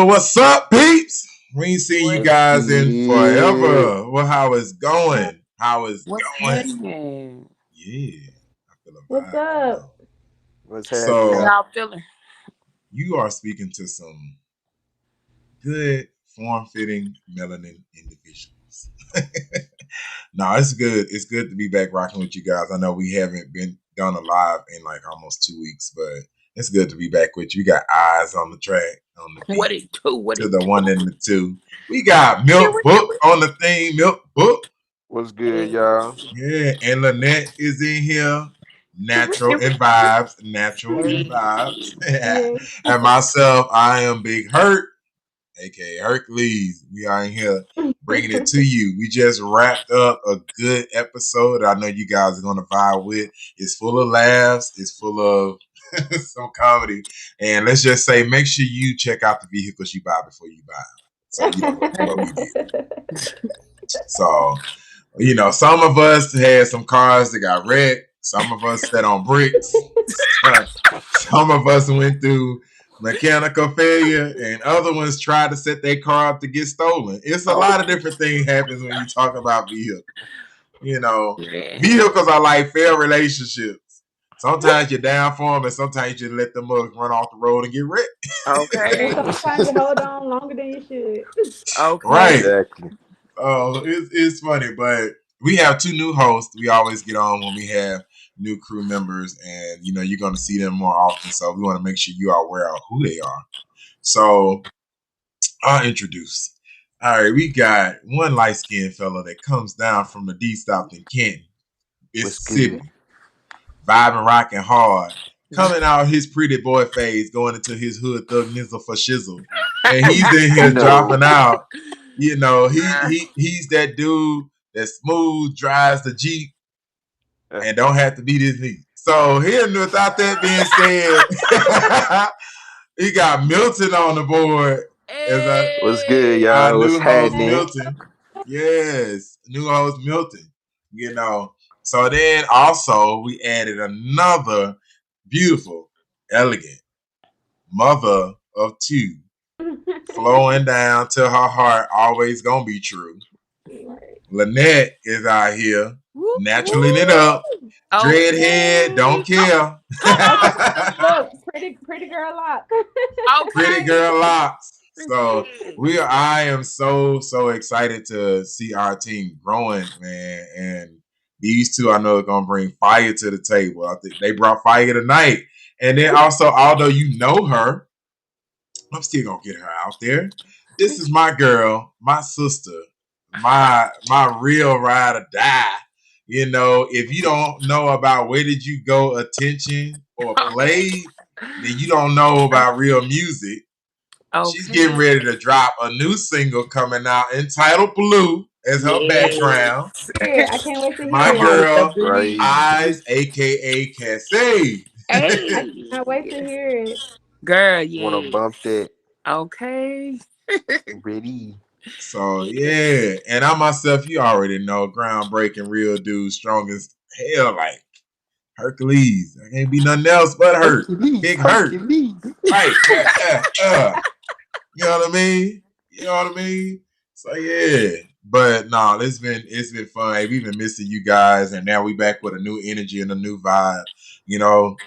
What's up, peeps? We ain't seen you What guys in Yeah. forever. Well, how is going? How is what's going? happening? Yeah, I feel a What's vibe coming on. up? What's How happening? So y'all feeling? you are speaking to some good, form-fitting melanin individuals. No, it's good. It's good to be back rocking with you guys. I know we haven't been done a live in like almost 2 weeks, but it's good to be back with you. We got eyes on the track, on the What beat, it do? What to it the do? one and the two. We got Milk Book on the theme. Milk Book. What's good, Hey. y'all? Yeah, and Lynette is in here. Natural and vibes. Natural and vibes. Yeah. And myself, I am Big Hurt, aka Hercules. We are in here bringing it to you. We just wrapped up a good episode. I know you guys are going to vibe with. It's full of laughs. It's full of some comedy. And let's just say, make sure you check out the vehicles you buy before you buy them. So you know what we did. So, some of us had some cars that got wrecked. Some of us sat on bricks. Some of us went through mechanical failure, and other ones tried to set their car up to get stolen. It's a lot of different things happens when you talk about vehicles. Yeah. Vehicles are like fair relationships. Sometimes you're down for them, and sometimes you just let them run off the road and get wrecked. Okay. And sometimes you hold on longer than you should. Okay. Right. Exactly. Oh, it's funny, but we have two new hosts. We always get on when we have new crew members, and you're going to see them more often. So we want to make sure you are aware of who they are. So I'll introduce. All right, we got one light skinned fella that comes down from the D South in Canton, What's good? Mississippi, vibing, rocking hard. Coming out his pretty boy phase, going into his hood thug nizzle for shizzle, and he's in here dropping out. He's that dude that smooth drives the Jeep and don't have to be this neat. So here, without that being said, he got Milton on the board as What's good, Hey. our y'all? What's new host, happening? Milton. Yes, new host Milton. You know. So then also we added another beautiful, elegant mother of two, flowing down to her heart, always gonna be true. Lynette is out here, Whoop, naturally it whoop. up. Dreadhead, don't Okay. care. Look, pretty girl lock. Pretty Okay. girl locks. So Appreciate I am so excited to see our team growing, man. And these two I know are gonna bring fire to the table. I think they brought fire tonight. And then also, although you know her, I'm still gonna get her out there. This is my girl, my sister, my real ride or die. If you don't know about Where Did You Go Attention or Okay. Play, then you don't know about real music. She's getting Okay. ready to drop a new single coming out entitled Blue as her background. Yes. Here, I can't wait to My hear Come it. on with the girl, Crazy. blue. Eyes, aka Cassie. I Hey. can't wait to hear it. Girl, Wanna bump yes. that? Okay. Ready? So yeah, and I myself, you already know, groundbreaking, real dude, strong as hell, like Hercules. I can't be nothing else but hurt, Hercules, big hurt, Hercules. right? You know what I mean? You know what I mean? So yeah, but no, it's been fun. Hey, we've been missing you guys, and now we back with a new energy and a new vibe. You know,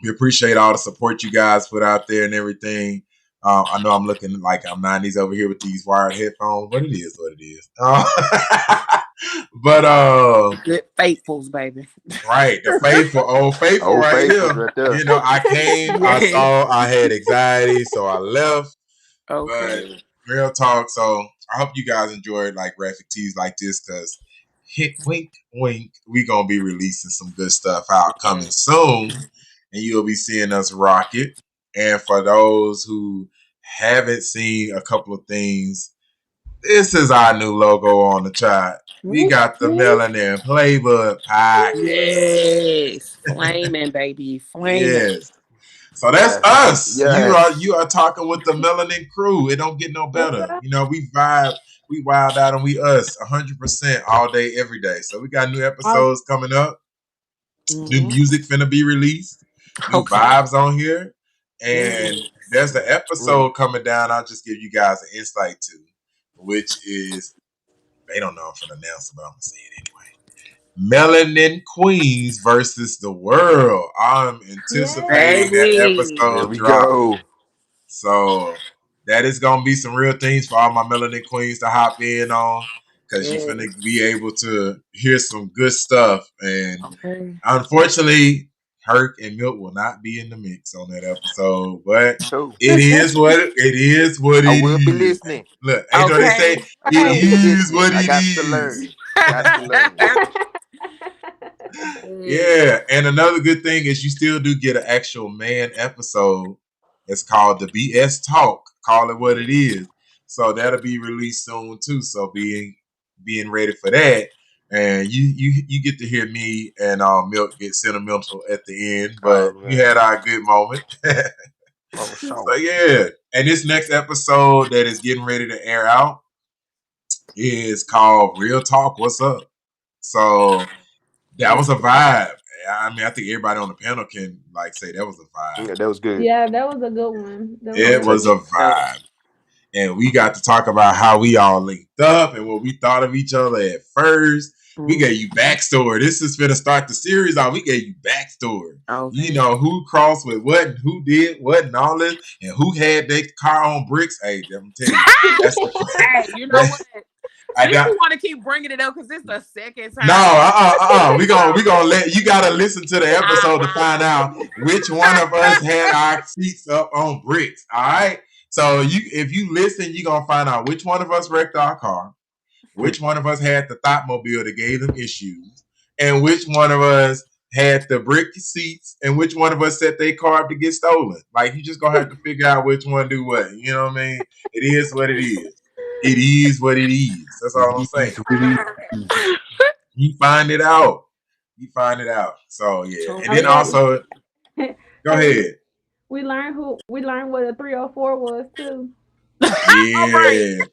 we appreciate all the support you guys put out there and everything. I know I'm looking like I'm 90s over here with these wired headphones, but it is what it is. But Good faithfuls, baby. right, the faithful, old faithful, Old right faithfuls here. right there. I came, I Yes. saw, I had anxiety, so I left. But Okay. real talk. So I hope you guys enjoyed like graphic tees like this, because hit wink wink, we gonna be releasing some good stuff out coming soon, and you'll be seeing us rock it. And for those who haven't seen a couple of things, this is our new logo on the chart. We got the Melanin Playbook podcast. Yes. Flaming, baby. Flaming. Yes. So that's Yes. us. Yes. You are talking with the Melanin crew. It don't get no What's better. up? We vibe, we wild out, and we us 100% all day, every day. So we got new All, episodes coming up. New Hmm. music finna be released. New Okay. vibes on here, and Yes. there's the episode coming down. I'll just give you guys an insight to, which is they don't know if I'm announce, but I'm gonna say it anyway. Melanin Queens versus the World. I'm anticipating that Baby. There episode we dropping. go. So that is gonna be some real things for all my Melanin Queens to hop in on, because you're Yes. gonna be able to hear some good stuff. And Okay. unfortunately, Herc and Milk will not be in the mix on that episode, but So it is what it is. What I it will be is. listening. Look, ain't what they say. Okay. I It will be is listening. what I it got to is. learn. Got to learn. Yeah, and another good thing is you still do get an actual man episode. It's called the BS Talk. Call it what it is. So that'll be released soon too. So being ready for that, and you get to hear me and Milk get sentimental at the end, but Oh, we man. had our good moment. Oh, sure. So yeah, and this next episode that is getting ready to air out is called Real Talk. What's up? So that was a vibe. I mean, I think everybody on the panel can like say that was a vibe. Yeah, that was good. Yeah, that was a good one. That was It really was a good. vibe. And we got to talk about how we all linked up and what we thought of each other at first. We gave you backstory. This is finna start the series off. We gave you backstory. Okay. You know, who crossed with what and who did what and all this, and who had their car on bricks. Hey, I'm telling you. That's Hey, you know what? I You got, want to keep bringing it up because it's the second time. no, we gonna let you gotta listen to the episode to find out which one of us had our seats up on bricks. All right. So if you listen, you're gonna find out which one of us wrecked our car, which one of us had the Thought-mobile that gave them issues, and which one of us had the brick seats, and which one of us set their car up to get stolen. Like, you just gonna have to figure out which one do what. You know what I mean? It is what it is. It is what it is. That's all I'm saying. You find it out. You find it out. So yeah. And then also, go ahead. We learned what a 304 was too. Yeah.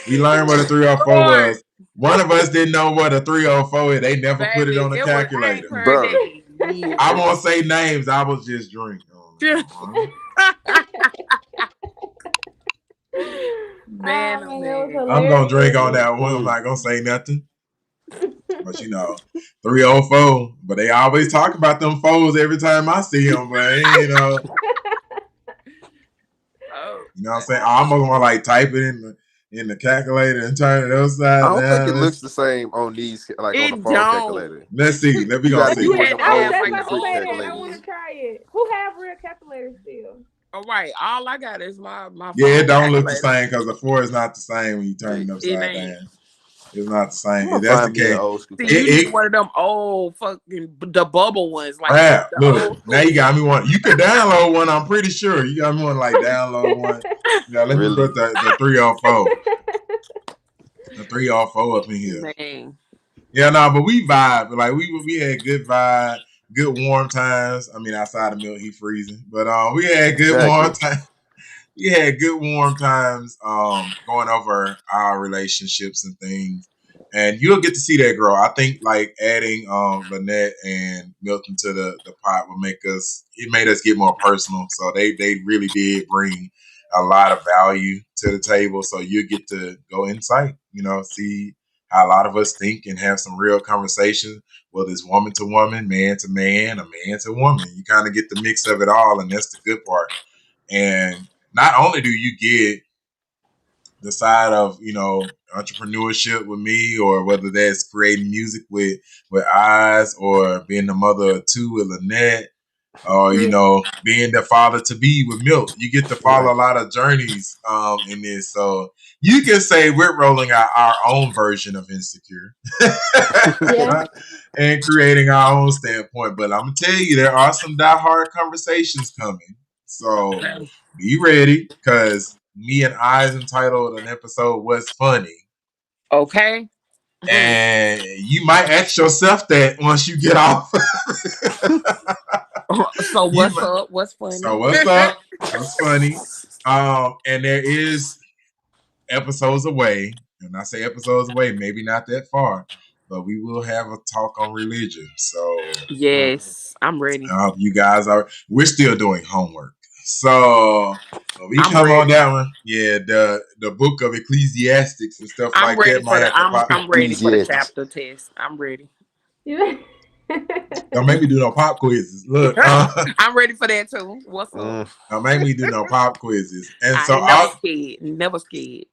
We learned what a 304 was. One of us didn't know what a 304 is. They never put it on the calculator. Bro. I won't say names. I was just drinking. Man, Oh, man, that was I'm gonna drink on hilarious. that one. I'm not gonna say nothing. But you know, 304. But they always talk about them foes every time I see them. But you know, you know what I'm saying? I'm gonna like type it in the calculator and turn it upside I don't down. think it looks the same on these, like on the phone calculator. Let's see. Let me You go gotta see. get one of them I was old just school about to brick say that. I calculators. want to try it. Who have real calculators still? All right, all I got is my Yeah, it don't look the calculator. same because the 4 is not the same when you turn it upside down. It's not the I'm same. gonna If that's the find me an case, old school. See, you need one of them old fucking the bubble ones, like crap. the Look, old now you got me one. You could download one. I'm pretty sure you got me one. Like download one. Yeah, let me put the 304. The 304 up in here. Man. Yeah, no, but we vibe. Like we had good vibe, good warm times. I mean, outside of Milk, he freezing, but we had good warm times. We had good warm times going over our relationships and things. And you'll get to see that grow. I think like adding Lynette and Milton to the pot will made us get more personal. So they really did bring a lot of value to the table. So you get to go insight, you know, see how a lot of us think and have some real conversations, whether it's woman to woman, man to man, a man to woman. You kind of get the mix of it all, and that's the good part. And not only do you get the side of, you know, entrepreneurship with me, or whether that's creating music with Eyes, or being the mother of two with Lynette, or, you know, being the father to be with Milk. You get to follow a lot of journeys in this. So you can say we're rolling out our own version of Insecure. Yeah. And creating our own standpoint. But I'm going to tell you, there are some diehard conversations coming. So be ready, because me and Eyes entitled an episode What's Funny. Okay. And you might ask yourself that once you get off. So what's up? What's funny? So what's up? What's funny? And there is episodes away. And I say episodes away, maybe not that far, but we will have a talk on religion. So Yes, I'm ready. I hope you guys are. We're still doing homework. So when we I'm come on ready. that one, yeah, the book of Ecclesiastics and stuff I'm like ready that for might the have to pop. I'm ready for the Ecclesiastes. chapter test. I'm ready. Don't make me do no pop quizzes. Look, I'm ready for that too. What's up? don't make me do no pop quizzes. And I so ain't never scared. Never scared.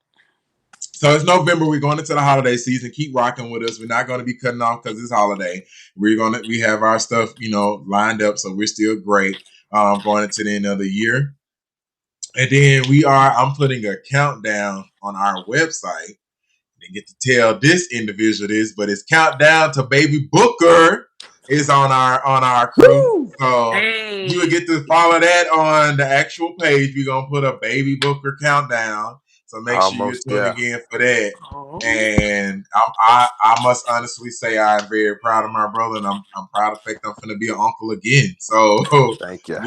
so it's November. We're going into the holiday season. Keep rocking with us. We're not going to be cutting off because it's holiday. We have our stuff, lined up. So we're still great. Going into the end of the year. And then I'm putting a countdown on our website. Didn't get to tell this individual this, but it's countdown to Baby Booker is on our crew. Woo! So you would Hey. get to follow that on the actual page. We're gonna put a Baby Booker countdown. So make sure you're Almost tuning there. in for that. Oh. And I must honestly say I'm very proud of my brother, and I'm proud of the fact I'm gonna be an uncle again. So Thank you.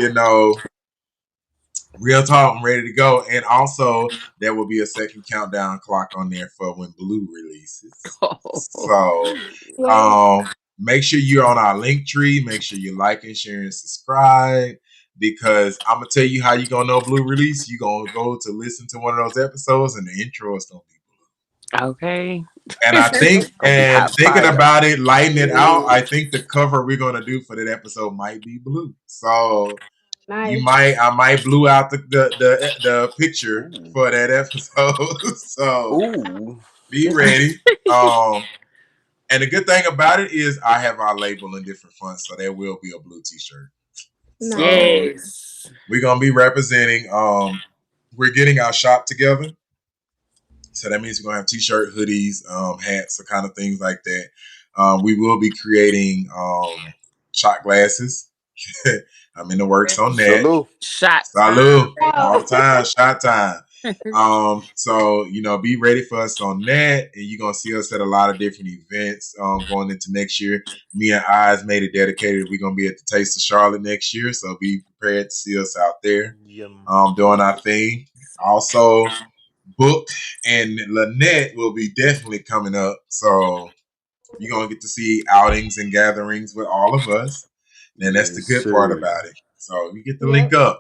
real talk, I'm ready to go. And also, there will be a second countdown clock on there for when Blue releases. So, Wait, um, make sure you're on our link tree. Make sure you like and share and subscribe. Because I'm gonna tell you how you gonna know Blue release. You gonna go to listen to one of those episodes, and the intro is gonna be Blue. Okay. And I think, Gonna be and hot thinking fire. about it, lighting it out, Yeah. I think the cover we're gonna do for that episode might be Blue. So nice. I might blew out the picture Ooh. for that episode. So Ooh. be ready. And the good thing about it is I have our label in different fonts, so there will be a Blue t-shirt. Nice. So Yes. we're gonna be representing we're getting our shop together. So that means we're gonna have t-shirt, hoodies, hats, the kind of things like that. We will be creating shot glasses. I'm in the works on that. Salute. Shot time, Salute. baby. All the time, shot time. So be ready for us on that, and you're gonna see us at a lot of different events going into next year. Me and Eyes made it dedicated. We're gonna be at the Taste of Charlotte next year, so be prepared to see us out there doing our thing. Also, Book and Lynette will be definitely coming up, so you're gonna get to see outings and gatherings with all of us. And that's the Yes, good part sir. about it. So we get to link Yep. up.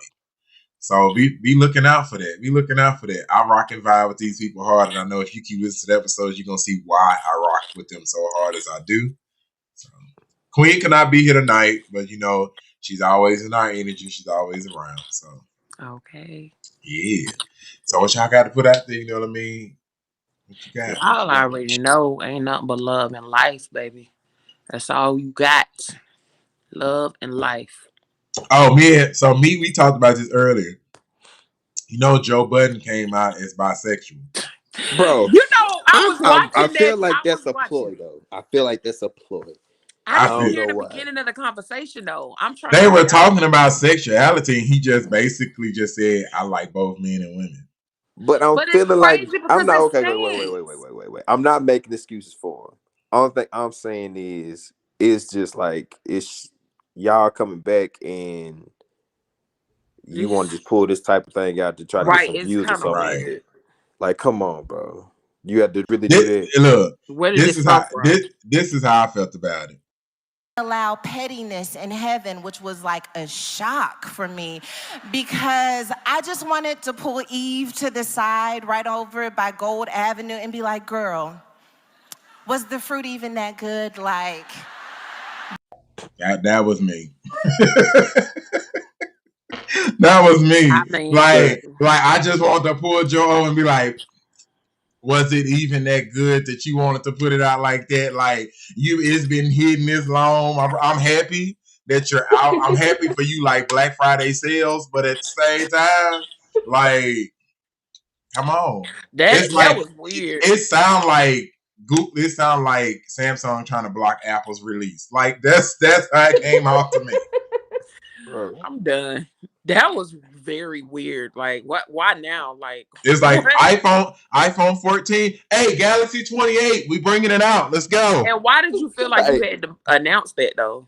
So be looking out for that. Be looking out for that. I rock and vibe with these people hard, and I know if you keep listening to the episodes, you're gonna see why I rock with them so hard as I do. So, Queen cannot be here tonight, but she's always in our energy. She's always around. So Okay. yeah. So what y'all got to put out there? You know what I mean? What you got? Y'all already know ain't nothing but love and life, baby. That's all you got. Love and life. Oh man. So we talked about this earlier. Joe Budden came out as bisexual. Bro, I was I watching that. feel like I was that's a ploy watching it. though. I feel like that's a ploy. I I didn't don't feel hear know the why. beginning of the conversation though. I'm trying to they were figure out. talking about sexuality, and he just basically just said, "I like both men and women." But I'm But it's feeling like crazy I'm because not it's okay. stance. Wait. I'm not making excuses for him. All thing I'm saying is it's just like it's y'all coming back and you want to It's just pull this type of thing out to try to get right. some It's views or kind of something Right. like weird. that. Like, come on, bro. You have to really do This, that. look, Where did this this is come how from? this is how I felt about it. Allow pettiness in heaven, which was like a shock for me because I just wanted to pull Eve to the side right over by Gold Avenue and be like, girl, was the fruit even that good? Like, That was me. That was I me. mean, But Like I just want to pull Joe over and be like, was it even that good that you wanted to put it out like that? Like it's been hidden this long. I'm happy that you're out. I'm happy for you, like Black Friday sales, but at the same time, like, come on. It's that like was weird. it sound like Google. It sound like Samsung trying to block Apple's release. Like that's how it came off to me. bro, I'm done. That was very weird. Like, what? Why now? Like, It's like what? iPhone 14. Hey, Galaxy 28. We bringing it out. Let's go. And why did you feel like you like had to announce that though?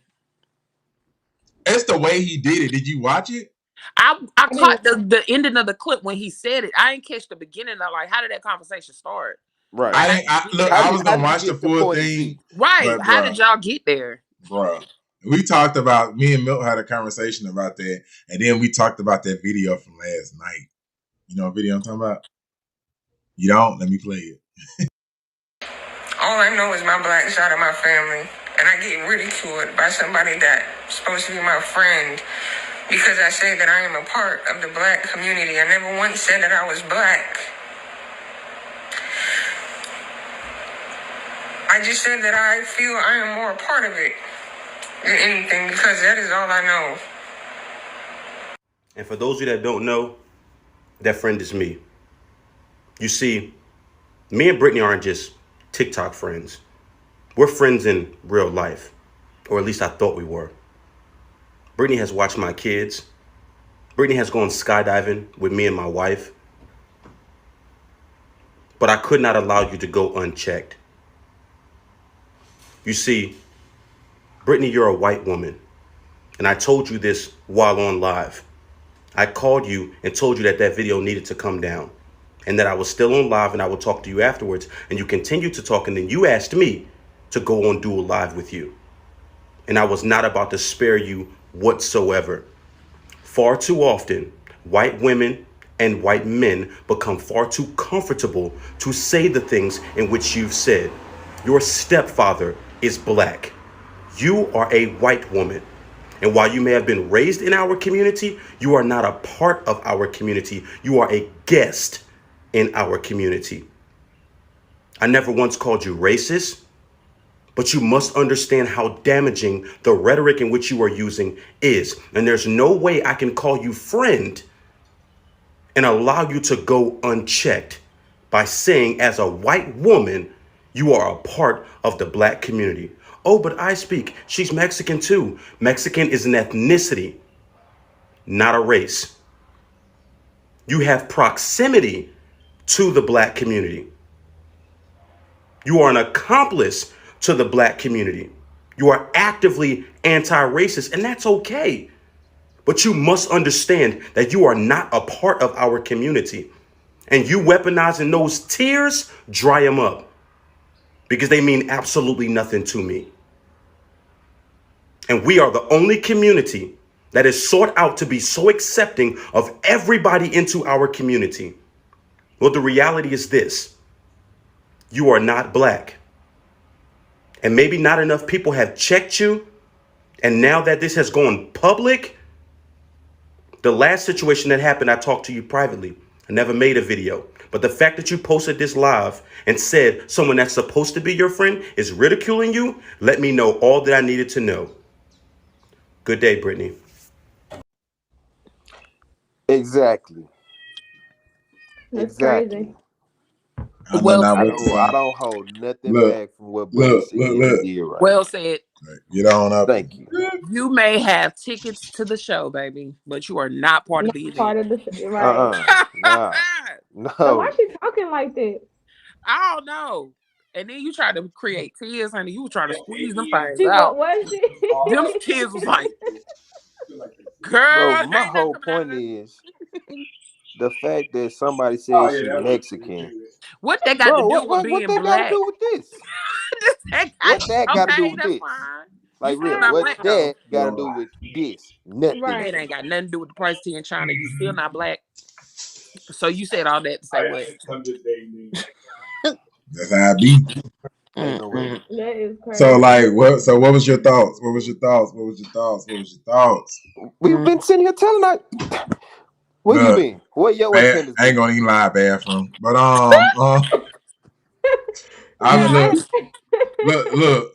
It's the way he did it. Did you watch it? I I didn't. caught the ending of the clip when he said it. I didn't catch the beginning of like how did that conversation start? Right. I didn't. Look, How I did was how gonna did you watch the get to full point and thing, Z? Right. but How did y'all get there? bruh, we talked about. Me and Milt had a conversation about that, and then we talked about that video from last night. You know what video I'm talking about? You don't? Let me play it. All I know is my black side of my family, and I get ridiculed by somebody that's supposed to be my friend because I say that I am a part of the black community. I never once said that I was black. I just said that I feel I am more a part of it than anything because that is all I know. And for those of you that don't know, that friend is me. You see, me and Brittany aren't just TikTok friends. We're friends in real life, or at least I thought we were. Brittany has watched my kids. Brittany has gone skydiving with me and my wife. But I could not allow you to go unchecked. You see, Brittany, you're a white woman. And I told you this while on live. I called you and told you that that video needed to come down and that I was still on live and I would talk to you afterwards. And you continued to talk, and then you asked me to go on Dual Live with you. And I was not about to spare you whatsoever. Far too often, white women and white men become far too comfortable to say the things in which you've said. Your stepfather is black. You are a white woman. And while you may have been raised in our community, you are not a part of our community. You are a guest in our community. I never once called you racist, but you must understand how damaging the rhetoric in which you are using is. And there's no way I can call you friend and allow you to go unchecked by saying, as a white woman, you are a part of the black community. Oh, but I speak. She's Mexican too. Mexican is an ethnicity, not a race. You have proximity to the black community. You are an accomplice to the black community. You are actively anti-racist, and that's okay. But you must understand that you are not a part of our community. And you weaponizing those tears, dry them up. Because they mean absolutely nothing to me. And we are the only community that is sought out to be so accepting of everybody into our community. Well, the reality is this. You are not black. And maybe not enough people have checked you. And now that this has gone public, the last situation that happened, I talked to you privately. I never made a video. But the fact that you posted this live and said someone that's supposed to be your friend is ridiculing you, let me know all that I needed to know. Good day, Brittany. Exactly. That's Exactly. crazy. I know Well not I what said. to don't I say. don't hold nothing Look, back from what Brittany look, said. look, You look. did right. Well said. Get on up Thank you. here. You may have tickets to the show, baby, but you are not part of Not the part event. of the show, right? Nah. So why No. she talking like that? I don't know. And then you try to create tears, honey. You try to squeeze them things She out. was Them she? tears was like, Bro, girl, my ain't nothing whole coming out of point this. is the fact that somebody says she Mexican. What they got to Bro, do with what being that gotta black? do with this? What that gotta do Okay, with that's this? fine. You Like still real, not what black though. that gotta do with this? Nothing. It Right. ain't got nothing to do with the price of tea in China. You still not black. So you said all that to say what? That's how I be. Ain't no way. Mm-mm. That is So crazy. like what so what was your thoughts? What was your thoughts? What was your thoughts? What was your thoughts? We've been sitting here telling her. Where you Look, been? Where your attendance I ain't been? gonna even lie, bathroom. But I Yeah, look, look,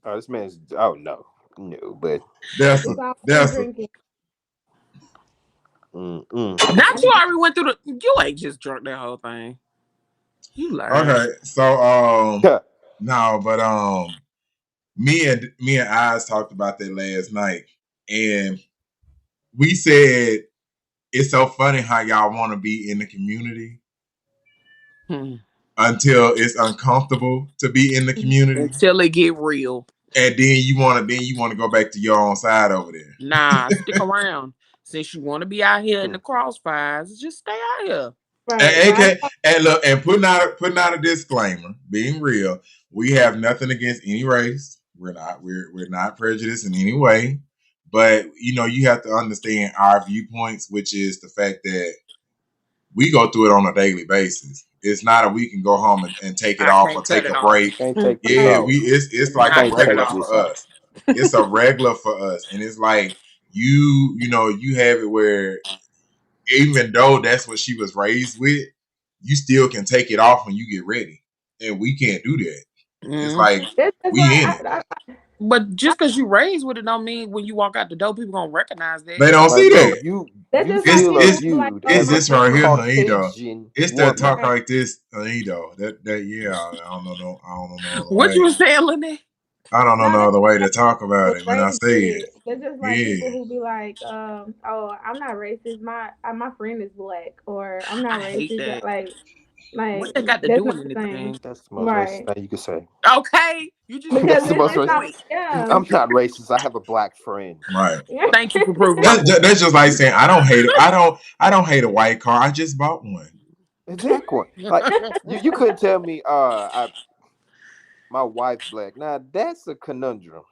Oh, this man's. Oh no, no, but that's it's always that's drinking. mm-mm. Not I you be already went through the. You ain't just drunk that whole thing. You lying. okay. So no, but me and Eyes talked about that last night, and we said it's so funny how y'all want to be in the community Hmm. until it's uncomfortable to be in the community, Until it get real. and then you want to go back to your own side over there. Nah, stick around. Since you want to be out here in the crossfires, just stay out here. Right. And Now, AK, and look, and putting out a disclaimer, being real, we have nothing against any race. We're not prejudiced in any way. But you have to understand our viewpoints, which is the fact that we go through it on a daily basis. It's not a we can go home and take it I off or can't cut take a it off. break. Can't take this Yeah, right. off. it's You like a Cannot can't cut it take regular off. this for off. us. It's a regular for us. And it's like you have it where even though that's what she was raised with, you still can take it off when you get ready. And we can't do that. It's Mm. like That's we why in it. But just because you raised with it don't mean when you walk out the door, people gonna recognize that. They don't Like, see bro, that. that's you just like feel people It's who like, viewed oh, it's as my a this friend right was here, Honeydo. Caucasian It's that woman. talk right. like this, Honeydo. That yeah, I don't know no other What you way. was saying, Lynette? I don't know No, no that's other way to like talk about people it when I raised say with it. it. That's just like Yeah. people who be like, oh, I'm not racist. My friend is black, or I'm not I hate racist. that. Like What that got to that's do not with the same, anything? That's the most racist right? thing you can say. Okay, you just proved Because That's the my most it's not, racist. point. yeah. I'm not racist. I have a black friend. Right. Thank you for proving my point. That's just like saying I don't hate it. I don't hate a white car. I just bought one. Exactly. Like you couldn't tell me my wife's black. Now that's a conundrum.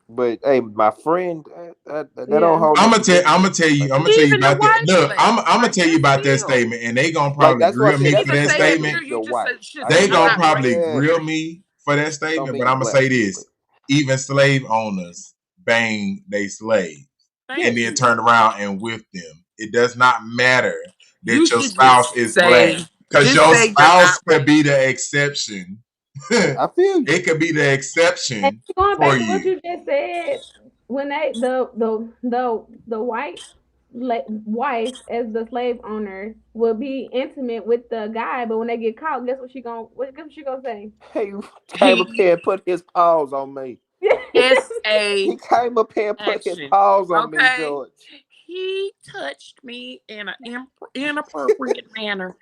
But hey, my friend, that don't Yeah. hold no I'm gonna tell. I'm gonna significance. tell you. Like I'm gonna tell you Even the about that. white Look, black, I'm gonna like tell you that's about that still. statement, and they gonna like probably that's what I grill said. me That's for Either that the say it statement here, statement. to you your just wife. should I say They didn't I'm know gonna not probably racist. grill me for that don't statement, but mean I'm gonna black say people. this: even slave owners bang they slave, and Thank Yes. then you. turn around and whip them. It does not matter You that your should spouse is black, because just your say you're spouse not could be racist. the exception. I feel you. It could be the And exception going for back to what you. you just said, when they the white wife as the slave owner will be intimate with the guy, but when they get caught, guess what she gonna say? Hey, came up He here and put his paws on me. S.A. He came up here and put his action. paws on me, Okay? George. He touched me in an inappropriate manner.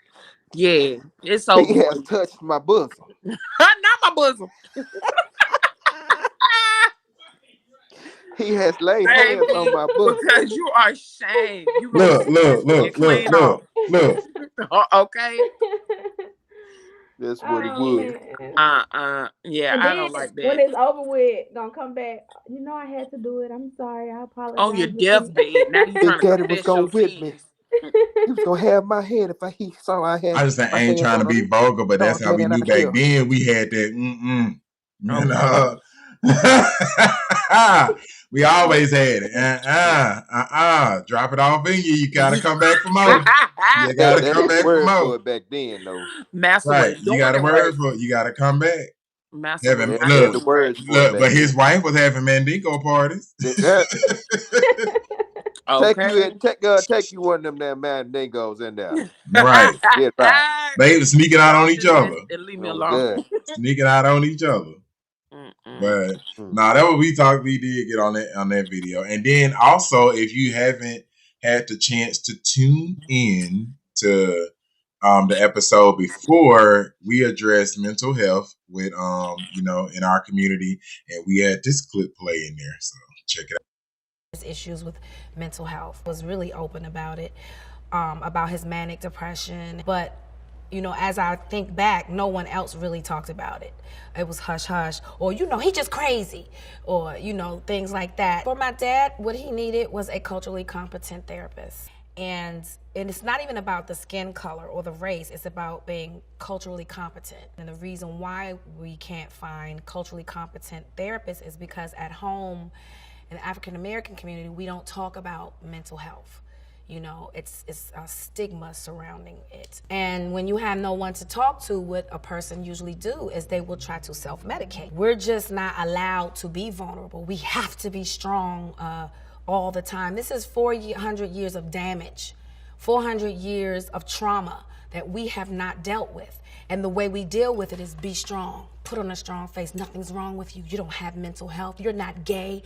Yeah, it's over He for has you. touched my bosom. Not my bosom. He has laid hands on Baby, my bosom. because you are ashamed. You gonna Look, sit look, this and look, look, clean off. look, look. Okay? That's what he Oh would. man. Yeah, And I then don't like when that. it's over with, gonna come back. I had to do it. I'm sorry. I On your apologize. deathbed. Now you Big trying to Daddy was confess gonna your whip me. sins. He was gonna have my head if he saw I had I just think I my ain't hands trying to on him. be vulgar, but that's Dog, how get we it knew out back here. then. We had that. You Okay. know, we always had it. Drop it off in you. You gotta come back for more. You gotta That come was the back for word more. for it back then, though. Massa Right. wasn't You doing got a it word right. for it. You gotta come back. Massa was Having They not had look, the doing it right. words for it look, back but his then. wife was having Mandingo parties. That, Okay. take you one of them damn mandingos in there. Right. Get right. They was sneaking out on Y'all each just other. listen and leave me Oh alone. good. Sneaking out on each other. Mm-mm. But that what we did get on that video. And then also, if you haven't had the chance to tune in to the episode before, we addressed mental health with in our community, and we had this clip play in there. So check it out. Issues with mental health, was really open about it, about his manic depression. But as I think back, no one else really talked about it. It was hush hush, or he just crazy, or things like that. For my dad, what he needed was a culturally competent therapist. And it's not even about the skin color or the race, it's about being culturally competent. And the reason why we can't find culturally competent therapists is because at home, in the African American community, we don't talk about mental health. It's a stigma surrounding it. And when you have no one to talk to, what a person usually do is they will try to self-medicate. We're just not allowed to be vulnerable. We have to be strong all the time. This is 400 years of damage, 400 years of trauma that we have not dealt with. And the way we deal with it is be strong. Put on a strong face. Nothing's wrong with you. You don't have mental health. You're not gay.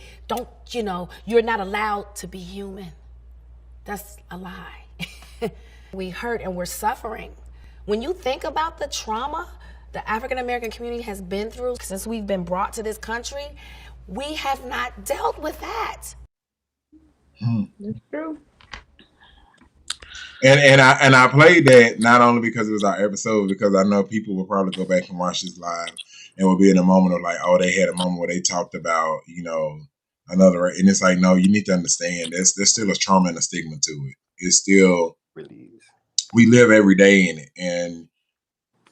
You're not allowed to be human. That's a lie. We hurt and we're suffering. When you think about the trauma the African American community has been through since we've been brought to this country, we have not dealt with that. That's true. And I played that not only because it was our episode, because I know people will probably go back and watch this live and will be in a moment of like, oh, they had a moment where they talked about, another, and it's like, no, you need to understand there's still a trauma and a stigma to it. It's still, Really is. we live every day in it,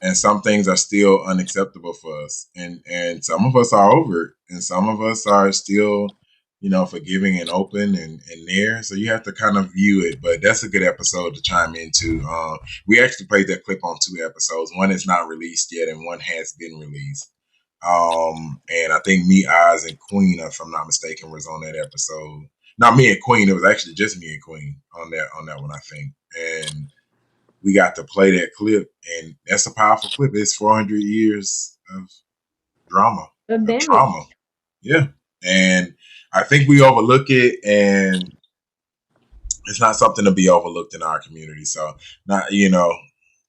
and some things are still unacceptable for us, and some of us are over it, and some of us are still, forgiving and open and there. So you have to kind of view it. But that's a good episode to chime into. We actually played that clip on 2 episodes. One is not released yet, and one has been released. And I think me, Oz, and Queen, if I'm not mistaken, was on that episode. Not me and Queen. It was actually just me and Queen on that one, I think. And we got to play that clip, and that's a powerful clip. It's 400 years of drama, of of damage. trauma. Yeah. And I think we overlook it, and it's not something to be overlooked in our community. So, not,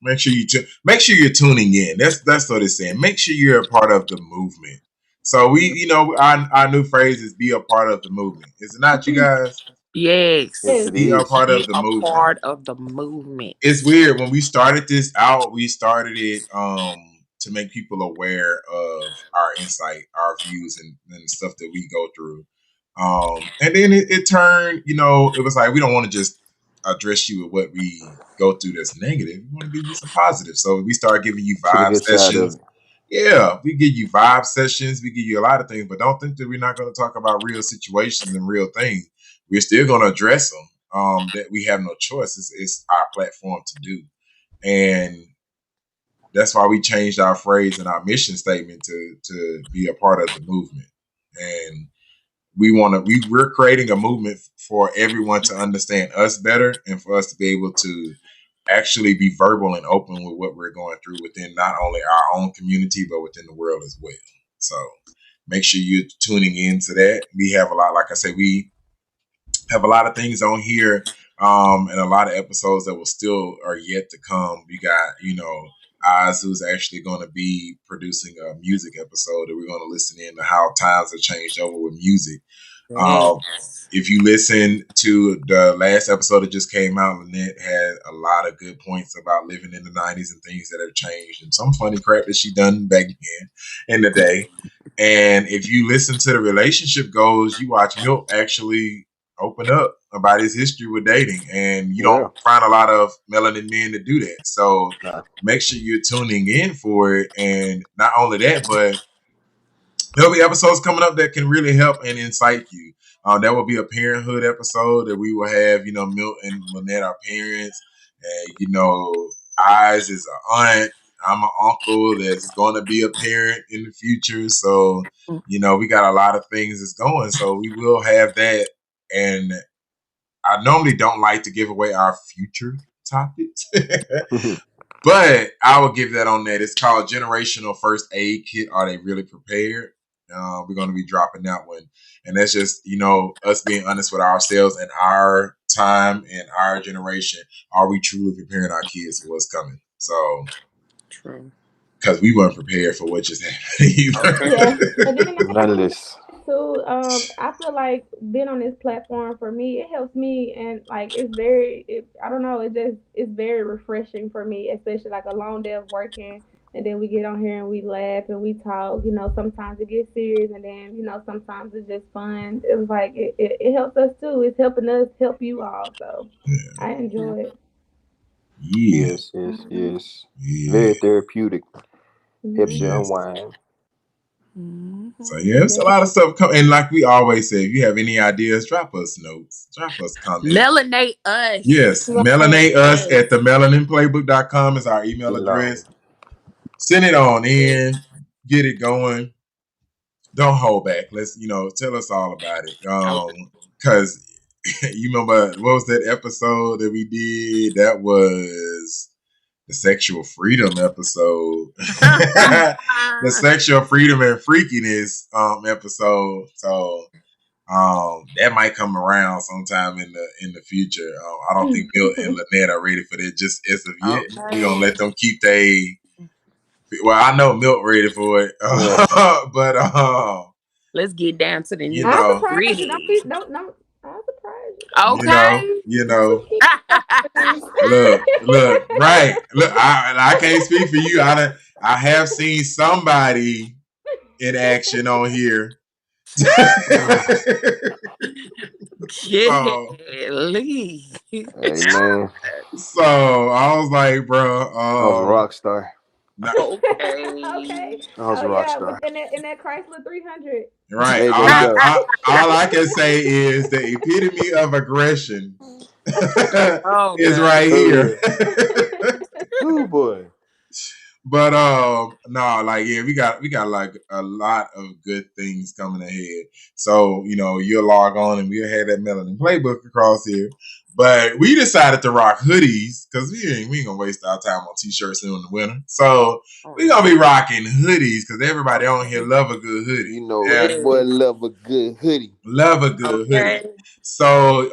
make sure make sure you're tuning in. That's what it's saying. Make sure you're a part of the movement. So our new phrase is be a part of the movement. Is it not, you guys? Yes, Yes. it Yes. Be a is. part Be of the a movement. part of the movement. It's weird when we started this out. We started it to make people aware of our insight, our views, and the stuff that we go through. And then it turned. It was like we don't want to just address you with what we go through that's negative. We want to give you some positive. So we start giving you See the vibe good side of sessions. it. Yeah, we give you vibe sessions. We give you a lot of things, but don't think that we're not going to talk about real situations and real things. We're still going to address them. That we have no choice. It's our platform to do, and that's why we changed our phrase and our mission statement to be a part of the movement. And we're creating a movement for everyone to understand us better, and for us to be able to actually be verbal and open with what we're going through within not only our own community but within the world as well. So make sure you're tuning into that. We have a lot, like I said, we have a lot of things on here, and a lot of episodes that will still are yet to come. We got, Oz, who's actually going to be producing a music episode that we're going to listen in to how times have changed over with music. Um, Yes. if you listen to the last episode that just came out, Lynette had a lot of good points about living in the 90s and things that have changed, and some funny crap that she done back then in the day. And if you listen to the relationship goals, you watch Milt actually open up about his history with dating. And you don't Yeah. find a lot of melanin men to do that. So Nah. make sure you're tuning in for it. And not only that, but there'll be episodes coming up that can really help and incite you. There will be a parenthood episode that we will have, Milt and Lynette are parents. Eyes is an aunt. I'm an uncle that's going to be a parent in the future. So, we got a lot of things that's going. So we will have that. And I normally don't like to give away our future topics. But I will give that on that. It's called Generational First Aid Kit. Are they really prepared? We're going to be dropping that one. And that's just, us being honest with ourselves and our time and our generation. Are we truly preparing our kids for what's coming? So, True. because we weren't prepared for what just happened either. Okay. Yeah. And then None of this. too, I feel like being on this platform for me, it helps me, and like it's very, I don't know, it's very refreshing for me, especially like a long day of working, and then we get on here and we laugh and we talk. Sometimes it gets serious, and then sometimes it's just fun. It was like it helps us too. It's helping us help you all, so I enjoy it. Yeah. Yes, yes, Mhm. yes. Yeah. Very therapeutic. Helps you Mhm. Yes. unwind. So Mhm. yeah, It it's a lot of definitely. stuff coming. And like we always say, if you have any ideas, drop us notes, drop us comments. Melanate us. Yes, Right. melanate us Yes. at the melaninplaybook.com is our email Long. address. Send it on in, get it going. Don't hold back. Let's, tell us all about it. I Cause you remember what was that episode that we did? That was the sexual freedom episode. The sexual freedom and freakiness episode. So that might come around sometime in the future. I don't think Milt and Lynette are ready for that just as of yet. We're gonna okay. let them keep they. Well, I know Milt ready for it, Yeah. but Let's get down to the you I'll nitty know, surprise you. gritty. Don't. I'll surprise you. you know, Okay. you know. Look, right. Look, I can't speak for you. I have seen somebody in action on here. so Kelly. Hey man, so I was like, I was a bro, rock star. not, Okay. Okay. I was Oh a rock yeah, with star. in that Chrysler 300. right. Hey, there you go. All I can say is the epitome of aggression is right Okay. Oh here. yeah. Oh boy. But no, like yeah, we got like a lot of good things coming ahead. So, you'll log on and we'll have that Melanin Playbook across here. But we decided to rock hoodies because we ain't gonna waste our time on t-shirts in the winter. So Oh we gonna be no. rocking hoodies because everybody on here Okay. love a good hoodie. You know Yeah, that boy Yes. love a good hoodie. love a good hoodie. Okay. So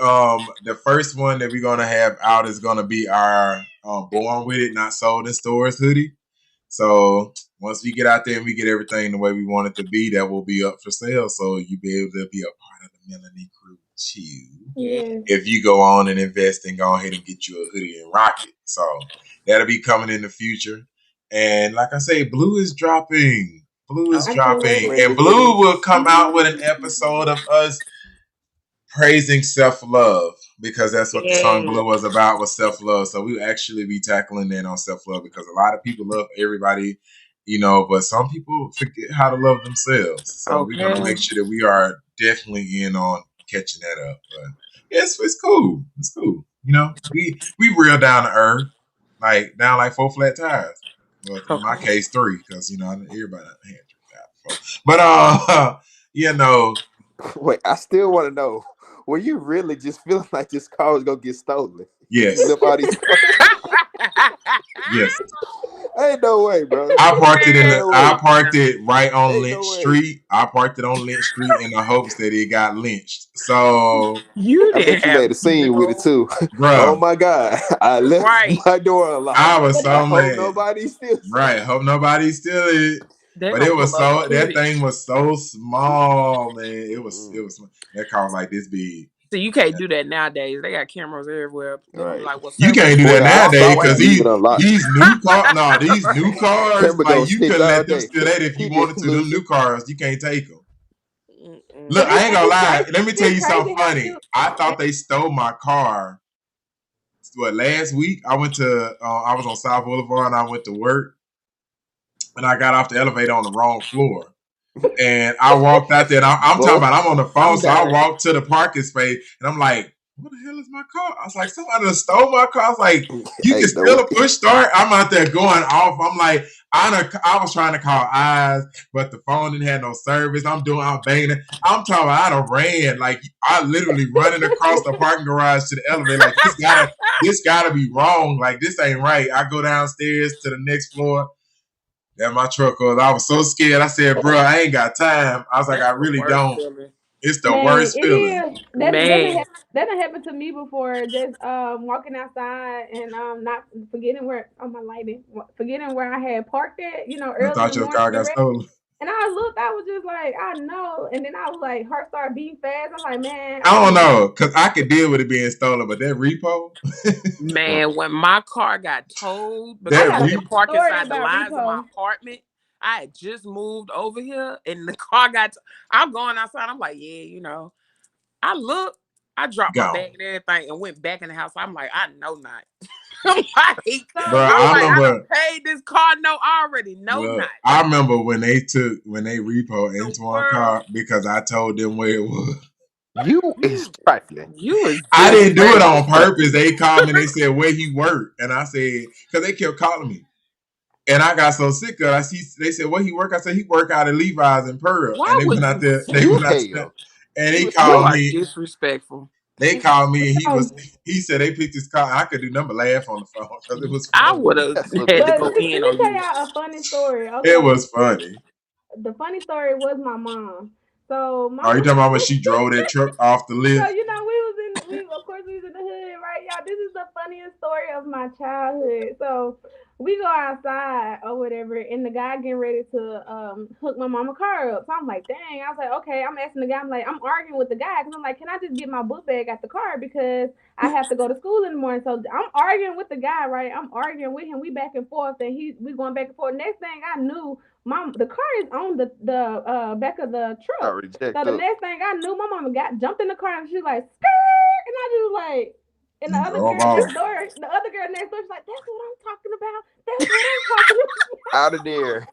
the first one that we're gonna have out is gonna be our Born With It, Not Sold in Stores hoodie. So once we get out there and we get everything the way we want it to be, that will be up for sale. So you'll be able to be a part of the Melanie crew too. Yeah. Yes. If you go on and invest and go ahead and get you a hoodie and rock it. So that'll be coming in the future. And like I say, Blue is dropping. Blue is I can't Okay. wait. dropping. And Bring it Blue in. will come out with an episode of us praising self-love because that's what the song Yes. Blue was about, was self-love. So we actually be tackling that on self-love because a lot of people love everybody, but some people forget how to love themselves. So we're gonna Okay. make sure that we are definitely in on catching that up. But it's cool. It's cool. We real down to earth, like down like 4 flat tires. Well, in my Okay. case, 3, because everybody had 3 tires before. But you know, Wait, I still want to know. Were you really just feeling like this car was gonna get stolen? You yes, left all these cars. yes. Ain't no way, bro. I parked it Ain't no I way. parked it right on Ain't Lynch no way. Street. I parked it on Lynch Street in the hopes that it got lynched. So, You I bet didn't you have made a scene with it no too. Oh bruh, my god, I left right. my door unlocked. I was But I so that hope mad. nobody steals it. Right. Hope nobody steal it. They're But gonna it pull was up and so get that it. thing was so small, man. It Mm, was that car was like this big. So you can't do that nowadays. They got cameras everywhere. They're gonna be right. like, "Well, You sir, can't what do you Boy, that doing? I On the nowadays saw him because leave way?" it unlocked. these new car no, these new cars, Camera like gonna you snitch couldn't all let them day. steal that if you He wanted didn't to. Them lose new it. cars, you can't take them. Mm-mm. Look, but I ain't gonna it's lie. crazy. Let me tell It's you something crazy how funny. you. I thought they stole my car. What, last week? I was on South Boulevard and I went to work and I got off the elevator on the wrong floor. And I walked out there and I'm talking Boy, about I'm on the phone. I'm So I done. walked to the parking space and I'm like, what the hell is my car? I was like, somebody done stole my car. I was like, you can ain't no still way. a push start. I'm out there going off. I'm like, I was trying to call eyes, but the phone didn't have no service. I'm banging. I'm talking about I done ran. Like I literally running across the parking garage to the elevator. Like this gotta be wrong. Like this ain't right. I go downstairs to the next floor. That my truck was. I was so scared. I said, bro, I ain't got time. I was like, That's I the really worst don't. feeling. It's the Man, worst it feeling. is. Man, That done happened to me before. Just walking outside and not forgetting where on my lighting, forgetting where I had parked at. I Early in thought the your morning. car got stolen. And I looked. I was just like, I know. And then I was like, heart started beating fast. I'm like, man, I I don't am not. know, cause I could deal with it being stolen, but that repo, man, when my car got towed I because that I got a couldn't re, funny park story inside the about lines of my repo. apartment, I had just moved over here and the car got. I'm going outside. I'm like, yeah, I looked. I dropped my gone, bag and everything and went back in the house. I'm like, I know not. I'm like, bro. So I I done remember. paid this car note already. No, not Look, I remember when they repo the Antoine world. car because I told them where it was. You is You, trifling. you is I didn't do it You is on disrespectful. purpose. trifling. They called me. They said where he worked, and I said because they kept calling me. And I got so sick of it. They said, where he work? I said, he work out at Levi's in Pearl. And Why they went would out you there, they say You went out that? there, hell. and he You called are me. disrespectful. They called me and um, he said they picked his car. I could do number laugh on the phone because it was I funny. would have That's a had to but go bitch. let in me on tell you. y'all a funny story. It Okay, was funny. the funny story was my mom. So my Are you mom. talking about when she drove that truck off the So lift? we of course we was in the hood, right, y'all, this is the funniest story of my childhood. So we go outside or whatever, and the guy getting ready to hook my mama car up. So I'm like, dang. I was like, okay. I'm asking the guy. I'm like, I'm arguing with the guy because I'm like, can I just get my book bag out the car because I have to go to school in the morning. So I'm arguing with the guy, right? I'm arguing with him. We back and forth, and we going back and forth. Next thing I knew, the car is on the back of the I truck. reject So the up. next thing I knew, my mama jumped in the car and she was like, skirt, and I just like, and the You other drove girl off. next door, she's like, that's what I'm talking about. That's what I'm talking about. Out of there.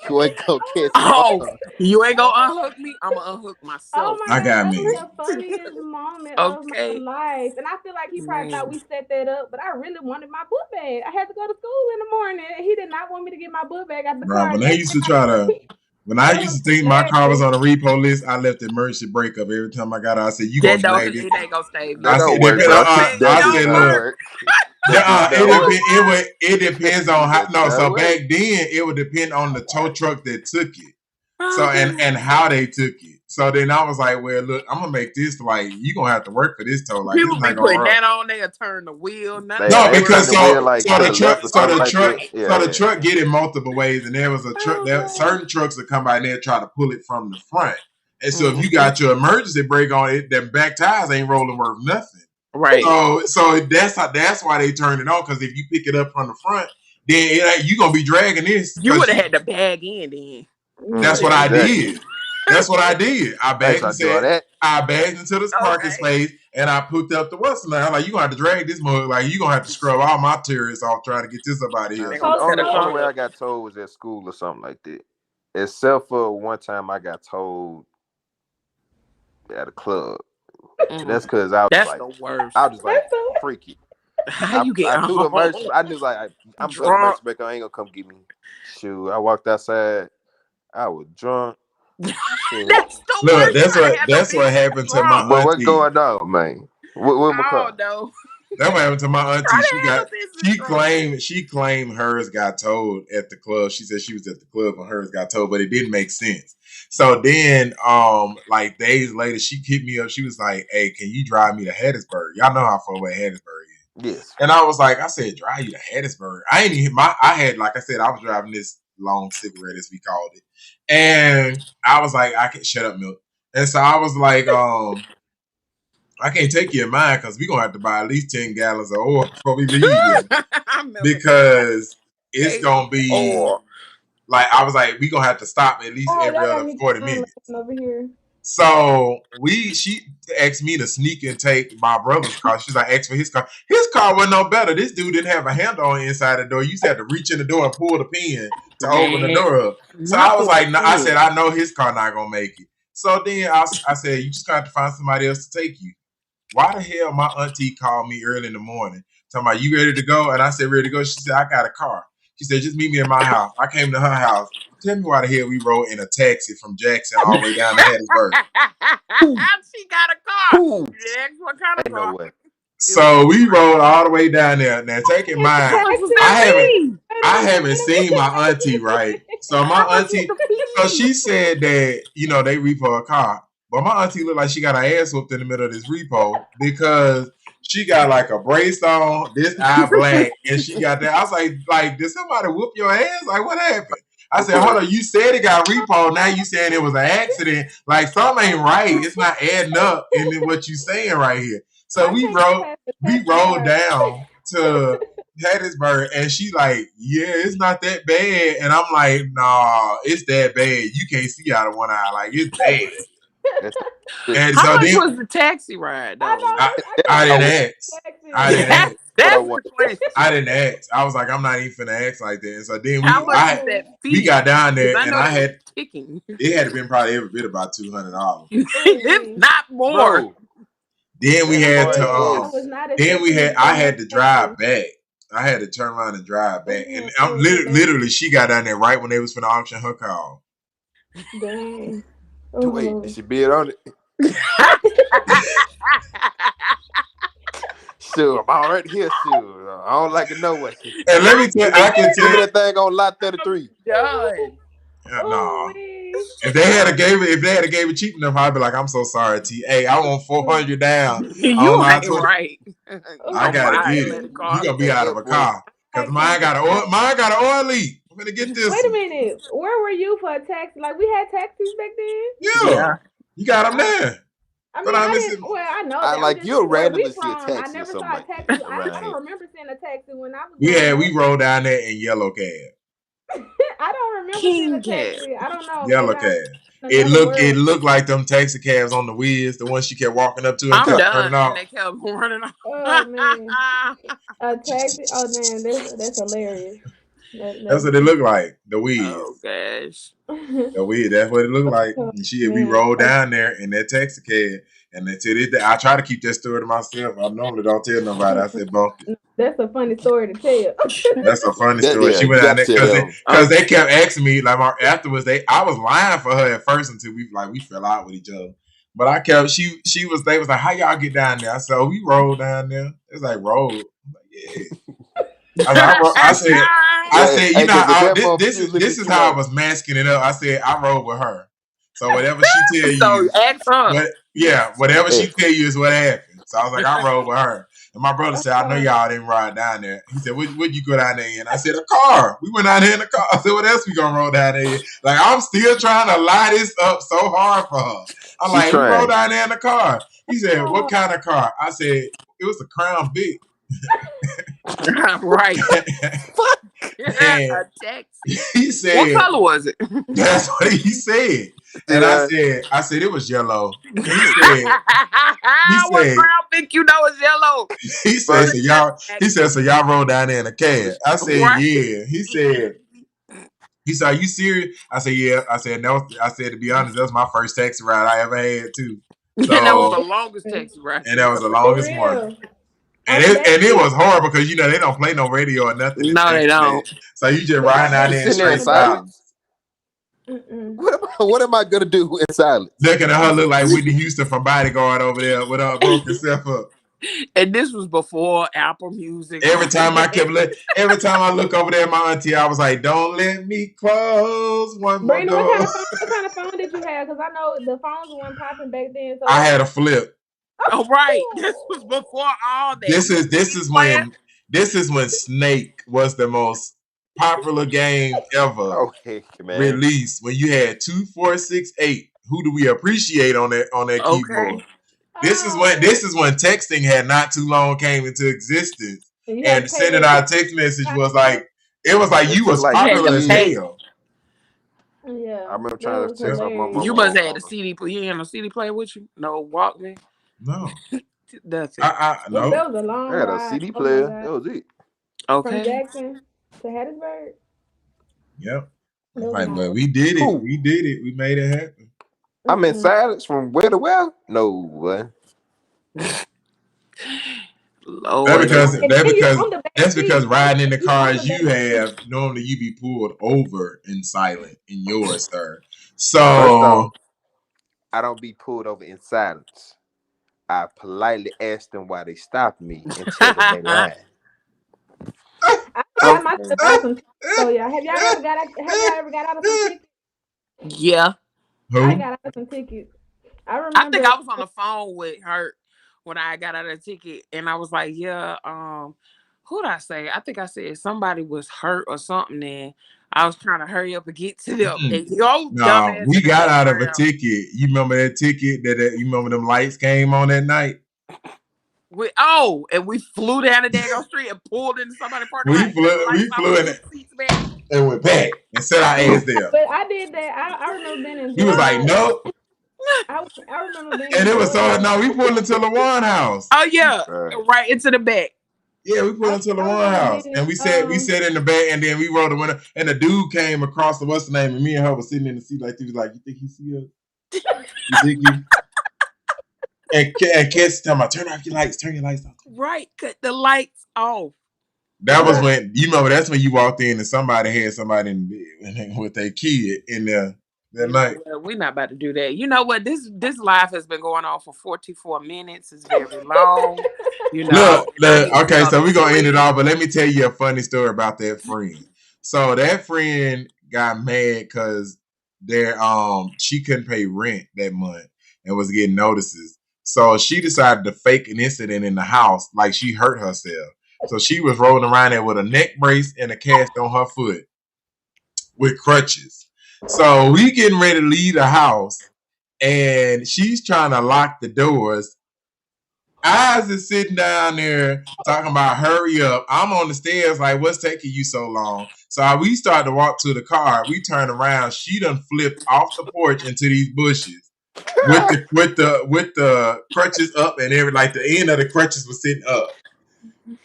You ain't gonna catch me. Oh, you ain't gonna unhook me. I'm gonna unhook Oh myself. my I god, got that me. was the funniest moment of my Okay, life. And I feel like he probably thought man. we set that up, but I really wanted my book bag. I had to go to school in the morning, and he did not want me to get my book bag out the Bro, car. when they used to try to, when I That used was to think my car was hilarious. on the repo list, I left the emergency brake up every time I got out. I said, "You gonna That don't. drag It it?" ain't gonna save That I you. said, don't it work, depend, bro. It That I do don't said, not look, work. work. That do not it work. depend, it depends on how. That do No, not so work. back then it would depend on the tow truck that took it. So Oh and god. how they took it. So then I was like, well, look, I'm gonna make this like you gonna have to work for this tow. Like it's People be not gonna putting run. that on. They'll turn the wheel. None of They No, that they work. turn because the wheel like so to the the truck left or something like that. so the Yeah. truck get it multiple ways, and there was a truck. Oh There god. certain trucks that come by and they try to pull it from the front, and so if you Mm-hmm. got your emergency brake on it, them back tires ain't rolling worth nothing. Right. So that's why they turned it on because if you pick it up from the front, then you gonna be dragging this You would because have had the bag in then. that's what I Exactly. did. That's what I did. I ain't trying to do all that. I bagged into this parking Okay. space and I picked up the what's now. Like you gonna have to drag this mug. Like you gonna have to scrub all my tears off trying to get this up out of here. They See, gonna the set only a only car way I up. got told was at school or something like that. Except for one time I got told at a club. And that's because That's the worst. I was just like That's so freaky. How you get I threw the emergency. home I knew like I'm putting the drunk? emergency back on. I ain't gonna come get me. Shoot, I walked outside. I was drunk. Shit. That's the Look, worst. You gotta have them that's what people happened to my drunk. But what's auntie. going on, man? What I McCall? don't know. That what happened to my Try auntie. to have them business drunk. She claimed hers got told at the club. She said she was at the club and hers got told, but it didn't make sense. So then like days later she hit me up. She was like, "Hey, can you drive me to Hattiesburg? Y'all know how far away Hattiesburg is." Yes. And I said, drive you to Hattiesburg. I ain't even I had, like I said, I was driving this long cigarette as we called it. And I was like, I can shut up, Milk. And so I was like, I can't take you in mine because we're gonna have to buy at least 10 gallons of oil before we leave here. I'm milking Because it's case gonna be or like I was like, we're gonna have to stop at least oh, every y'all got other me 40 crying minutes. over here. So she asked me to sneak and take my brother's car. She's like, ask for his car. His car was no better. This dude didn't have a handle on the inside the door. You used to have to reach in the door and pull the pin to open the man, door up. So I not was for the like, no, I said, pin. I know his car not gonna make it. So then I said, you just got to find somebody else to take you. Why the hell my auntie called me early in the morning talking about you ready to go? And I said, ready to go. She said, I got a car. She said, just meet me at my house. I came to her house. Tell me why the hell we rode in a taxi from Jackson all the way down to Hattiesburg. She got a car. Who? You asked what kind of Ain't no car? way. So we rode all the way down there. Now, take in It's mind, How much was I that taxi. haven't fee? Wait I a haven't seen my auntie, right? So my How much was auntie, the so fee? she said that, they repo a car. But my auntie looked like she got her ass whooped in the middle of this repo because she got like a brace on, this eye black, and she got that. I was like, did somebody whoop your ass? Like, what happened? I said, hold Because on, you said it got repo. Now you saying it was an accident. Like, something ain't right. It's not adding up in what you saying right here. So I we can't rode, pass the we test rolled part. down to Hattiesburg, and she like, yeah, it's not that bad. And I'm like, nah, it's that bad. You can't see out of one eye. Like, it's bad. that's it. And How so much then was the taxi ride I though? know I, that's I That's I can't what I didn't want. pass ask. the I taxi. didn't ask. What I That's want. the question. I didn't ask. I was like, I'm not even finna ask like that. And so then How much was Ooh. that we fee? got down Because there, I and know I they was had ticking. it had been probably every bit about $200. It's Ooh. not more. Bro, Then we that had car to I is was not expecting to I go no had to drive taxi. back. I had to turn around and drive back, and I'm Mm-mm. literally she got down there right when they was finna auction her car. Dang. wait, did Oh. she bid on it? Sure, I'm already here. Sure. I don't like it no way. And let me tell, I can Give me tell. that thing on lot 33. Done. No. wee. If they had gave it cheap enough, I'd be like, I'm so sorry, T. Hey, I want 400 down. You ain't right. You I gonna gotta buy get it, it. let it You cost. gonna be out of a car. Cause mine got an oil leak. I'm gonna get this Wait a one. minute. Where were you for a taxi? Like we had taxis back then? Yeah. Yeah. You got them there. I But mean, I I miss didn't. it. Well, I know I that. I'm like just you'll saying where we randomly see a from. I taxi or never something saw a like taxi. that I around don't here. remember seeing a taxi when I was growing We up. rode down there in yellow cab. I don't remember seeing a King cat. taxi. I don't know. Yellow Maybe I'm cab. in another It world. looked like them taxi cabs on the Wiz, the one she kept walking up to and I'm kept Yeah. turning done. And off. they kept running off. Oh man, a taxi. Oh man, that's hilarious. That's That's what it looked like. The Wiz. Oh gosh. The Wiz. That's what it looked like. oh, And we man. rolled down there in that taxi cab. And then to this day, I try to keep that story to myself. I normally don't tell nobody. I said, bunk it. That's a funny story to tell. That's a funny That story. yeah, She you went down got to there tell them. because Okay. they kept asking me like afterwards. I was lying for her at first until we fell out with each other. But I kept they was like, how y'all get down there? I said, oh, we rolled down there. It's like roll. I'm like, yeah. I Yeah, said, you hey, know, because at that moment she was looking this at is you how I like, was masking it up. I said, I rode with her. So whatever she tell So you, ask her. whatever hey, she tell you is what happened. So I was like, I rode with her. And my brother said, I know y'all didn't ride down there. He said, what'd you go down there in? I said, a car. We went down there in a car. I said, what else we gonna roll down there in? Like, I'm still trying to lie this up so hard for her. I'm she like, we rode trying. down there in a car. He said, what Oh, kind of car? I said, it was a Crown Vic. Right. And A text. he What said, color was it? that's what he said. And Yeah. I said, it was yellow. And he What said, crown pick you know is yellow? he said, so y'all rolled down there in a cab. I said, Right. yeah. He said, are you serious? I said, yeah. I said, no. I said, to be honest, that was my first taxi ride I ever had too. And that was the So, longest taxi ride and you that was ever the for longest one. real. And On the back it seat. was hard because they don't play no radio or nothing in No, they Texas. don't. So you just But riding that down You there in sitting there in on straight the back. silence. silence. What am I gonna do in silence? Looking at her look like Whitney Houston from Bodyguard over there with her broken self up. And this was before Apple Music. Every time I look over there at my auntie, I was like, "Don't let me close one more Brandon, door." what kind of phone did you have? Because I know the phones weren't popping back then. So I what had kind a flip. Oh, right. This was before all that. This You is remember this CD is player? when Snake was the most popular game ever Oh heck, man. released. When you had 2468. Who do we appreciate on that Okay. keyboard? This is when texting had not too long came into existence, and you had to and pay sending out a text message was like It you took was like You had 3 to popular as years. pay. hell. Yeah, I remember that trying to was text off my hilarious. You mama must on have had a phone. CD player. You had no CD player with you? No Walkman? No, Nothing. I That no. was a long I had a ride. CD Oh my player. That god, was it. from Okay. Jackson to Hattiesburg. Yep. That was a Like, long but ride. we did it. Who? We did it. We made it happen. I'm in silence from where to where? No, what? That Lord. because And then you on the back that's because seat. riding in the You on the cars back you seat. have normally you be pulled over in silent in yours, sir. First off, So I don't be pulled over in silence. I politely ask them why they stopped me and tell them they lying. I got So myself out of some tickets. So yeah, have y'all ever got out of some tickets? Yeah. I who? got out of some tickets. I I think remember. I was on the phone with her when I got out of the ticket, and I was like, "Yeah, who'd I say? I think I said somebody was hurt or something." And I was trying to hurry up and get to them, and your No, dumbass we in the got out of a background. ticket. You remember that ticket you remember them lights came on that night? And we flew down the daggone street and pulled into somebody's parking lot We and cut the flew lights we off flew and in put it the seats back. and went back and set our ass there. But I did that. I remember being in He was like, Georgia. nope. I remember being And in it was so Georgia. no, we pulled into the one house. Oh yeah, right. right into the back. Yeah, we pulled into the I one remember house, being and we sat in the back, and then we rolled the window, and the dude came across the what's the name, and me and her was sitting in the seat like he was like, "You think he see us? You think he?" And Kiss tell me, turn your lights off. Right, cut the lights off. That was but when that's when you walked in and somebody had somebody in bed with their kid in there that You know night. what? We're not about to do that. You know what? This live has been going on for 44 minutes. It's very long. You know, I Look, need to get okay, on so the we're gonna end it street. all, but let me tell you a funny story about that friend. So that friend got mad because she couldn't pay rent that month and was getting notices. So she decided to fake an incident in the house, like she hurt herself. So she was rolling around there with a neck brace and a cast on her foot with crutches. So we getting ready to leave the house, and she's trying to lock the doors. Eyes is sitting down there talking about hurry up. I'm on the stairs like, what's taking you so long? So we start to walk to the car. We turn around. She done flipped off the porch into these bushes with the crutches up and everything. Like the end of the crutches was sitting up.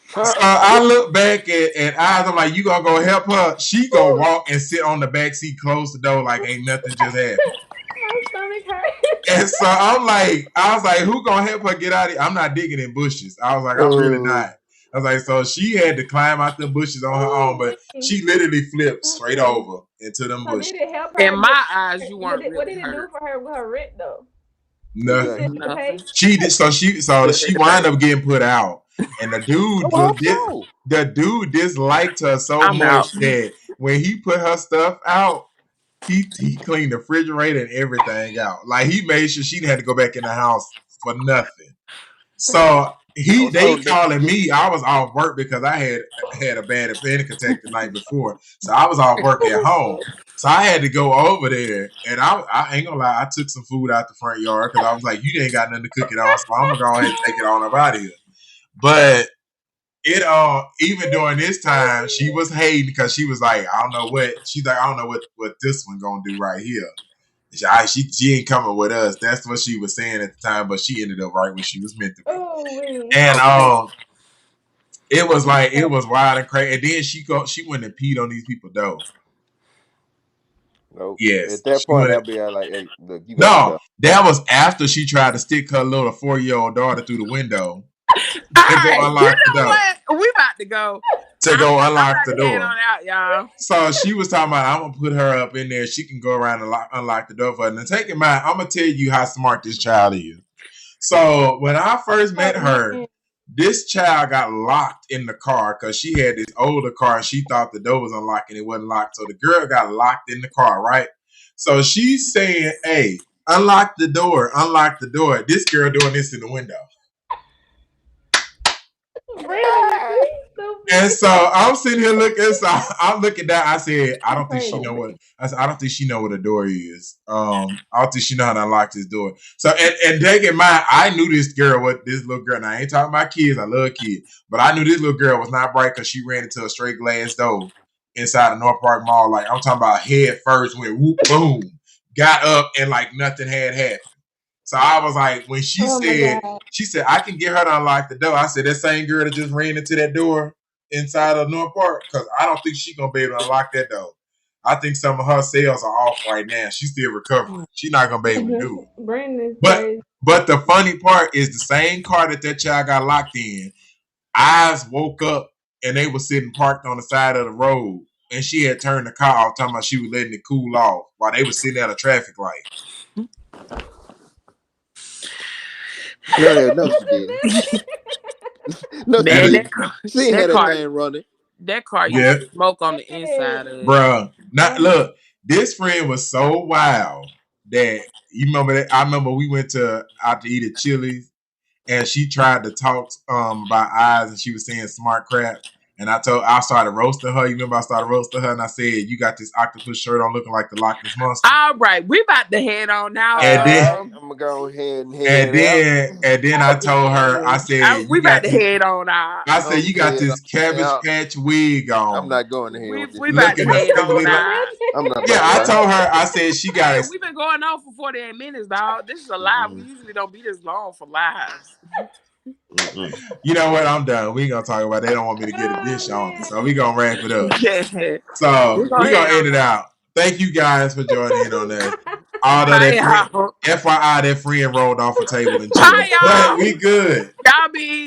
So I look back at Eyes. I'm like, you gonna go help her? She go walk and sit on the back seat, close the door like ain't nothing just happened. My stomach hurt. And so I was like, who gonna help her get out of here? I'm not digging in bushes. I was like, I'm really not. I was like, so she had to climb out the bushes on her own, but she literally flipped straight over into them bushes. Did it help her? In my eyes, you weren't What really did it do hurt. for her with her rent though? Nothing. Nothing. She did. So she wound up getting put out, and the dude disliked her so I'm much out. that when he put her stuff out, he cleaned the refrigerator and everything out. Like he made sure she had to go back in the house for nothing. So they calling me. I was off work because I had a bad panic attack the night before. So I was off work at home. So I had to go over there, and I ain't gonna lie, I took some food out the front yard because I was like, you ain't got nothing to cook it on, so I'm gonna go ahead and take it on up out of here. But it even during this time, she was hating because she was like, I don't know what this one gonna do right here. She ain't coming with us. That's what she was saying at the time, but she ended up right where she was meant to be. And it was like it was wild and crazy. And then she went and peed on these people's door. Nope. Yes. At that point, I'll be like, hey, look, you No, got that was after she tried to stick her little 4-year-old daughter through the window. All right, you know what? We about to go. Go unlock the door. Head on out, y'all. So she was talking about, I'm gonna put her up in there. She can go around and unlock the door for her. And take in mind, I'm gonna tell you how smart this child is. So when I first met her, this child got locked in the car because she had this older car and she thought the door was unlocked and it wasn't locked. So the girl got locked in the car, right? So she's saying, hey, unlock the door. This girl doing this in the window. And so I'm sitting here looking. So I'm looking down. I said, I don't think she know what. I don't think she know what a door is. I don't think she know how to unlock this door. So and take in mind, I knew this little girl. Now I ain't talking about kids. I love kids, but I knew this little girl was not bright because she ran into a straight glass door inside the North Park Mall. Like I'm talking about head first, went whoop boom, got up and like nothing had happened. So I was like, when she said, I can get her to unlock the door. I said, that same girl that just ran into that door inside of North Park, because I don't think she's going to be able to unlock that door. I think some of her sales are off right now. She's still recovering. She's not going to be able to do it. But the funny part is the same car that child got locked in, Eyes woke up and they were sitting parked on the side of the road. And she had turned the car off, talking about she was letting it cool off while they were sitting at a traffic light. No, she didn't. No, she ain't had that thing running. That car, you had smoke on the inside of it. Bruh. Look, this friend was so wild that you remember that I remember we went out to eat at Chili's and she tried to talk about Eyes and she was saying smart crap. And I started roasting her. You remember I started roasting her and I said, you got this octopus shirt on looking like the Loch Ness Monster. All right, we about to head on now. And then I'm gonna go ahead and then I told her, I said, we about to head on out. I said, you got this Cabbage Patch wig on. I'm not going ahead. We about to head on out. I told her, I said, she got it. We've been going on for 48 minutes, dog. This is a live. We usually don't be this long for lives. You know what? I'm done. We ain't gonna talk about it. They don't want me to get a dish on, so we gonna wrap it up. So we gonna end it out. Thank you guys for joining in on that. Although that FYI, that friend rolled off a table and chilled. But we good. Y'all be